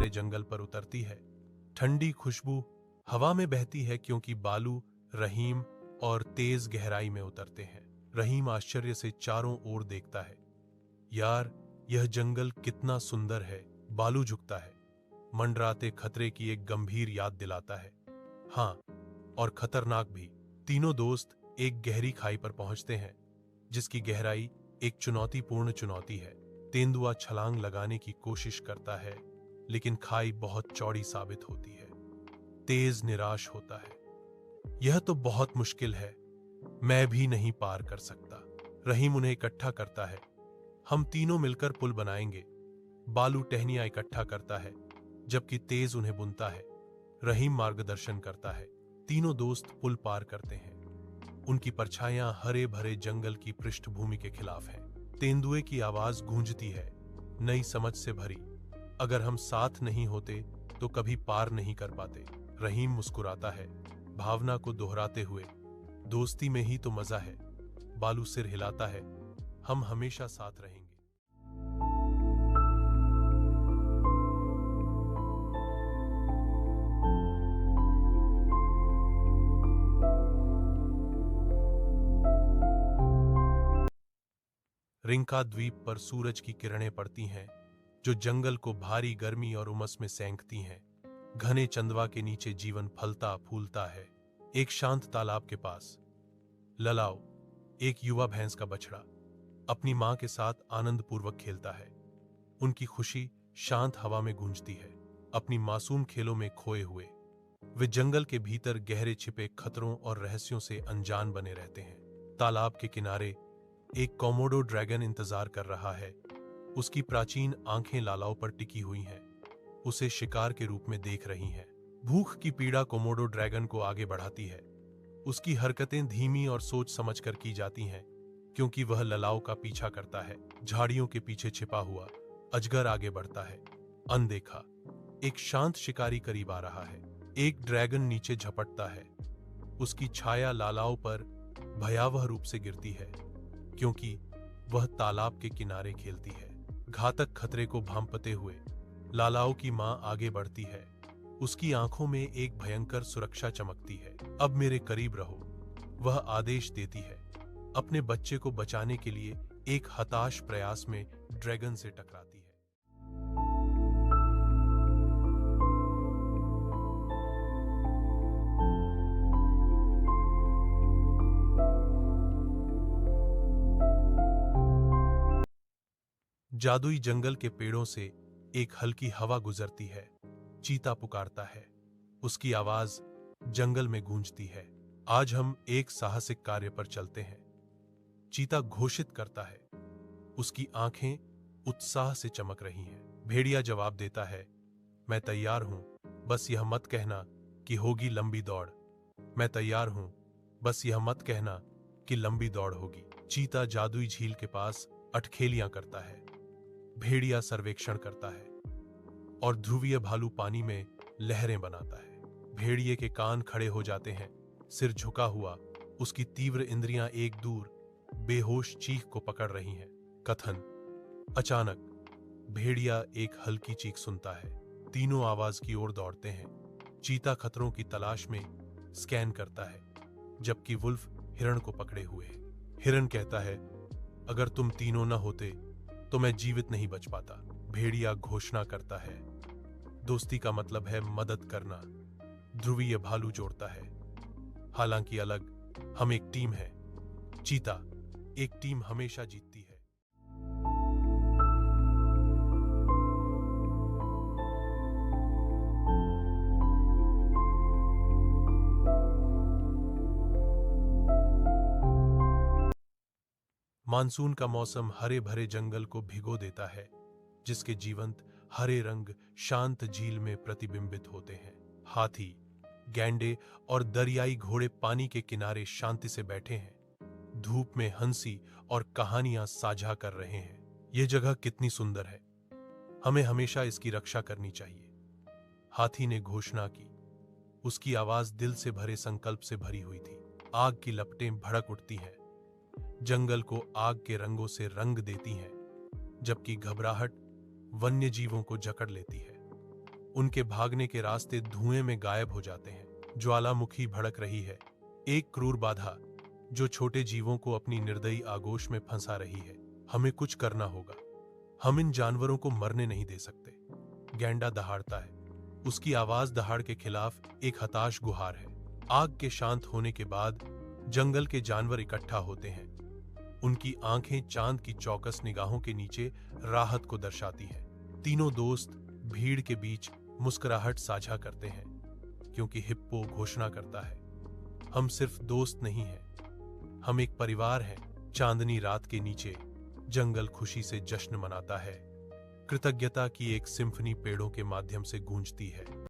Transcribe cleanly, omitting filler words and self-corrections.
भरे जंगल पर उतरती है। ठंडी खुशबू हवा में बहती है क्योंकि बालू, रहीम और तेज गहराई में उतरते हैं। रहीम आश्चर्य से चारों ओर देखता है। यार, यह जंगल कितना सुंदर है। बालू झुकता है, मंडराते खतरे की एक गंभीर याद दिलाता है। हाँ, और खतरनाक भी। तीनों दोस्त एक गहरी खाई पर पहुंचते हैं, जिसकी गहराई एक चुनौतीपूर्ण चुनौती है। तेंदुआ छलांग लगाने की कोशिश करता है, लेकिन खाई बहुत चौड़ी साबित होती है। तेज निराश होता है। यह तो बहुत मुश्किल है, मैं भी नहीं पार कर सकता। रहीम उन्हें इकट्ठा करता है। हम तीनों मिलकर पुल बनाएंगे। बालू टहनियां इकट्ठा करता है, जबकि तेज उन्हें बुनता है। रहीम मार्गदर्शन करता है। तीनों दोस्त पुल पार करते हैं। उनकी परछाइयां हरे भरे जंगल की पृष्ठभूमि के खिलाफ हैं। तेंदुए की आवाज गूंजती है, नई समझ से भरी। अगर हम साथ नहीं होते तो कभी पार नहीं कर पाते। रहीम मुस्कुराता है, भावना को दोहराते हुए, दोस्ती में ही तो मजा है। बालू सिर हिलाता है, हम हमेशा साथ रहेंगे। रिंका द्वीप पर सूरज की किरणें पड़ती हैं, जो जंगल को भारी गर्मी और उमस में सेंकती हैं। घने चंदवा के नीचे जीवन फलता फूलता है। एक शांत तालाब के पास ललाओ, एक युवा भैंस का बछड़ा, अपनी मां के साथ आनंदपूर्वक खेलता है। उनकी खुशी शांत हवा में गूंजती है, अपनी मासूम खेलों में खोए हुए। वे जंगल के भीतर गहरे छिपे खतरों और रहस्यों से अनजान बने रहते हैं। तालाब के किनारे एक कोमोडो ड्रैगन इंतजार कर रहा है। उसकी प्राचीन आंखें लालाओं पर टिकी हुई हैं, उसे शिकार के रूप में देख रही हैं। भूख की पीड़ा कोमोडो ड्रैगन को आगे बढ़ाती है। उसकी हरकतें धीमी और सोच समझकर की जाती हैं, क्योंकि वह ललाओं का पीछा करता है। झाड़ियों के पीछे छिपा हुआ अजगर आगे बढ़ता है, अनदेखा। एक शांत शिकारी करीब आ रहा है। एक ड्रैगन नीचे झपटता है। उसकी छाया लालाओं पर भयावह रूप से गिरती है, क्योंकि वह तालाब के किनारे खेलती है। घातक खतरे को भांपते हुए लालाओं की मां आगे बढ़ती है। उसकी आंखों में एक भयंकर सुरक्षा चमकती है। अब मेरे करीब रहो, वह आदेश देती है। अपने बच्चे को बचाने के लिए एक हताश प्रयास में ड्रैगन से टकराती है। जादुई जंगल के पेड़ों से एक हल्की हवा गुजरती है। चीता पुकारता है, उसकी आवाज जंगल में गूंजती है। आज हम एक साहसिक कार्य पर चलते हैं, चीता घोषित करता है। उसकी आंखें उत्साह से चमक रही हैं। भेड़िया जवाब देता है, मैं तैयार हूं, बस यह मत कहना कि होगी लंबी दौड़। मैं तैयार हूं, बस यह मत कहना कि लंबी दौड़ होगी। चीता जादुई झील के पास अटखेलियां करता है। भेड़िया सर्वेक्षण करता है और ध्रुवीय भालू पानी में लहरें बनाता है। भेड़िए के कान खड़े हो जाते हैं, सिर झुका हुआ। उसकी तीव्र इंद्रियां एक दूर बेहोश चीख को पकड़ रही हैं। कथन। अचानक भेड़िया एक हल्की चीख सुनता है। तीनों आवाज की ओर दौड़ते हैं। चीता खतरों की तलाश में स्कैन करता है, जबकि वुल्फ हिरण को पकड़े हुए है। हिरण कहता है, अगर तुम तीनों न होते तो मैं जीवित नहीं बच पाता। भेड़िया घोषणा करता है, दोस्ती का मतलब है मदद करना। ध्रुवीय भालू जोड़ता है, हालांकि अलग, हम एक टीम है। चीता, एक टीम हमेशा जीतती है। मानसून का मौसम हरे भरे जंगल को भिगो देता है, जिसके जीवंत हरे रंग शांत झील में प्रतिबिंबित होते हैं। हाथी, गैंडे और दरियाई घोड़े पानी के किनारे शांति से बैठे हैं, धूप में हंसी और कहानियां साझा कर रहे हैं। यह जगह कितनी सुंदर है, हमें हमेशा इसकी रक्षा करनी चाहिए। हाथी ने घोषणा की। उसकी आवाज दिल से भरे संकल्प से भरी हुई थी। आग की लपटें भड़क उठती हैं, जंगल को आग के रंगों से रंग देती हैं, जबकि घबराहट वन्य जीवों को जकड़ लेती है। उनके भागने के रास्ते धुएं में गायब हो जाते हैं। ज्वालामुखी भड़क रही है, एक क्रूर बाधा जो छोटे जीवों को अपनी निर्दयी आगोश में फंसा रही है। हमें कुछ करना होगा, हम इन जानवरों को मरने नहीं दे सकते। गैंडा दहाड़ता है, उसकी आवाज दहाड़ के खिलाफ एक हताश गुहार है। आग के शांत होने के बाद जंगल के जानवर इकट्ठा होते हैं। उनकी आंखें चांद की चौकस निगाहों के नीचे राहत को दर्शाती हैं। तीनों दोस्त भीड़ के बीच मुस्कुराहट साझा करते हैं, क्योंकि हिप्पो घोषणा करता है, हम सिर्फ दोस्त नहीं हैं, हम एक परिवार हैं। चांदनी रात के नीचे जंगल खुशी से जश्न मनाता है। कृतज्ञता की एक सिम्फनी पेड़ों के माध्यम से गूंजती है।